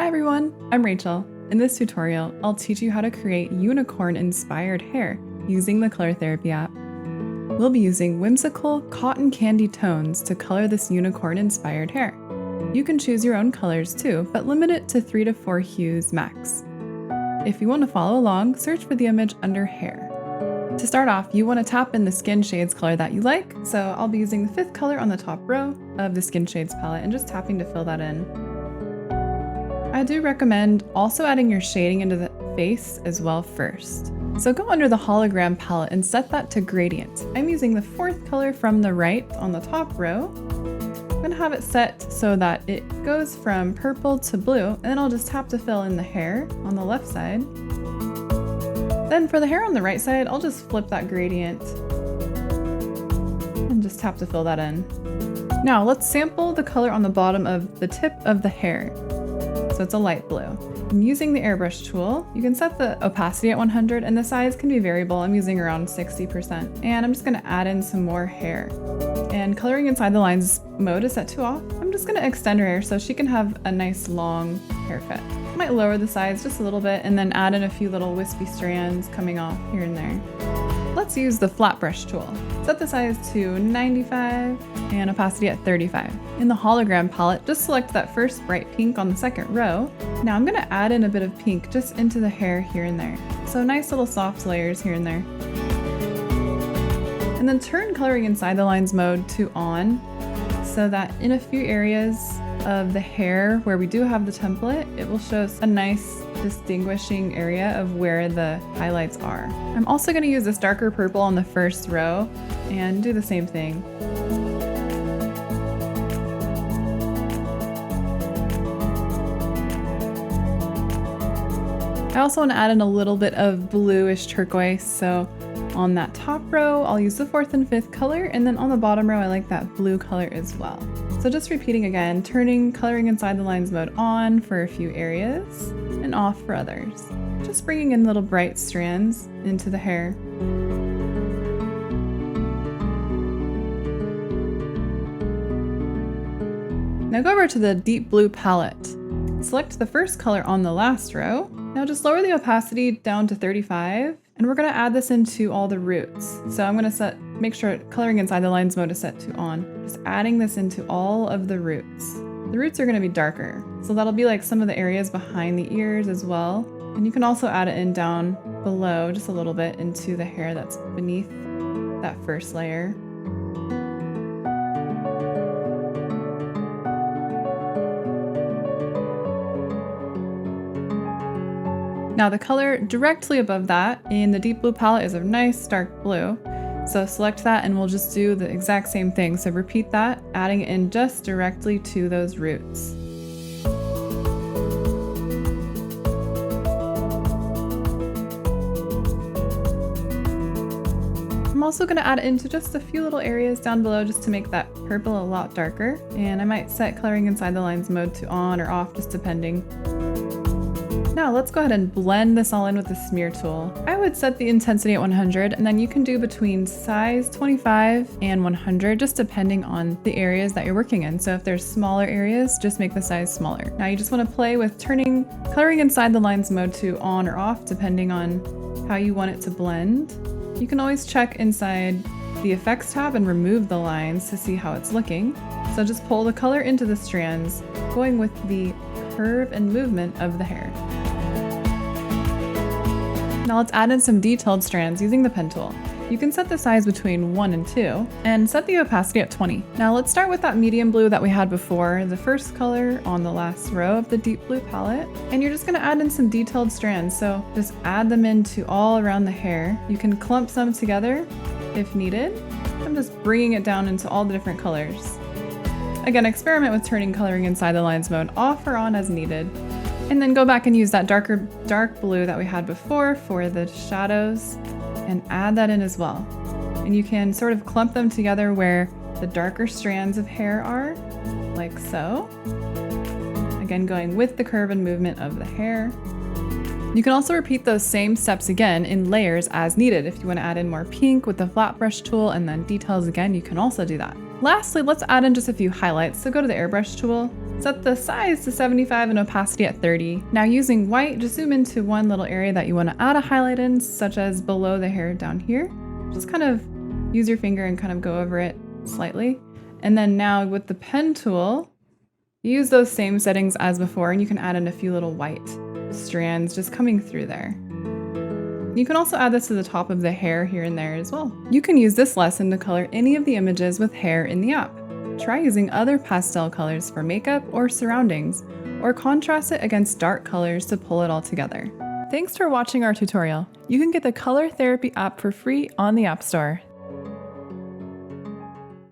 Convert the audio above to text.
Hi everyone, I'm Rachel. In this tutorial, I'll teach you how to create unicorn-inspired hair using the Color Therapy app. We'll be using whimsical cotton candy tones to color this unicorn-inspired hair. You can choose your own colors too, but limit it to 3 to 4 hues max. If you want to follow along, search for the image under hair. To start off, you want to tap in the skin shades color that you like, so I'll be using the 5th color on the top row of the skin shades palette and just tapping to fill that in. I do recommend also adding your shading into the face as well first. So go under the hologram palette and set that to gradient. I'm using the 4th color from the right on the top row. I'm gonna have it set so that it goes from purple to blue, and then I'll just tap to fill in the hair on the left side. Then for the hair on the right side, I'll just flip that gradient and just tap to fill that in. Now let's sample the color on the bottom of the tip of the hair. So it's a light blue. I'm using the airbrush tool. You can set the opacity at 100 and the size can be variable. I'm using around 60%. And I'm just gonna add in some more hair. And coloring inside the lines mode is set to off. I'm just gonna extend her hair so she can have a nice long haircut. I might lower the size just a little bit and then add in a few little wispy strands coming off here and there. Let's use the flat brush tool. Set the size to 95 and opacity at 35. In the hologram palette, just select that first bright pink on the 2nd row. Now I'm gonna add in a bit of pink just into the hair here and there. So nice little soft layers here and there. And then turn coloring inside the lines mode to on so that in a few areas of the hair where we do have the template, it will show us a nice distinguishing area of where the highlights are. I'm also going to use this darker purple on the 1st row and do the same thing. I also want to add in a little bit of bluish turquoise, so on that top row, I'll use the 4th and 5th color, and then on the bottom row, I like that blue color as well. So just repeating again, turning coloring inside the lines mode on for a few areas and off for others. Just bringing in little bright strands into the hair. Now go over to the deep blue palette. Select the 1st color on the last row. Now just lower the opacity down to 35, and we're gonna add this into all the roots. So I'm gonna make sure coloring inside the lines mode is set to on. Just adding this into all of the roots. The roots are gonna be darker, so that'll be like some of the areas behind the ears as well. And you can also add it in down below just a little bit into the hair that's beneath that 1st layer. Now the color directly above that in the deep blue palette is a nice dark blue. So select that and we'll just do the exact same thing. So repeat that, adding it in just directly to those roots. I'm also going to add it into just a few little areas down below just to make that purple a lot darker. And I might set coloring inside the lines mode to on or off, just depending. Now let's go ahead and blend this all in with the smear tool. I would set the intensity at 100, and then you can do between size 25 and 100, just depending on the areas that you're working in. So if there's smaller areas, just make the size smaller. Now you just want to play with turning coloring inside the lines mode to on or off, depending on how you want it to blend. You can always check inside the effects tab and remove the lines to see how it's looking. So just pull the color into the strands, going with the curve and movement of the hair. Now let's add in some detailed strands using the pen tool. You can set the size between 1 and 2 and set the opacity at 20. Now let's start with that medium blue that we had before, the 1st color on the last row of the deep blue palette. And you're just gonna add in some detailed strands. So just add them into all around the hair. You can clump some together if needed. I'm just bringing it down into all the different colors. Again, experiment with turning coloring inside the lines mode off or on as needed. And then go back and use that dark blue that we had before for the shadows and add that in as well. And you can sort of clump them together where the darker strands of hair are, like so. Again, going with the curve and movement of the hair. You can also repeat those same steps again in layers as needed. If you want to add in more pink with the flat brush tool and then details again, you can also do that. Lastly, let's add in just a few highlights. So go to the airbrush tool Set the size to 75 and opacity at 30. Now using white, just zoom into one little area that you want to add a highlight in, such as below the hair down here. Just kind of use your finger and kind of go over it slightly. And then now with the pen tool, use those same settings as before, and you can add in a few little white strands just coming through there. You can also add this to the top of the hair here and there as well. You can use this lesson to color any of the images with hair in the app. Try using other pastel colors for makeup or surroundings, or contrast it against dark colors to pull it all together. Thanks for watching our tutorial. You can get the Color Therapy app for free on the App Store.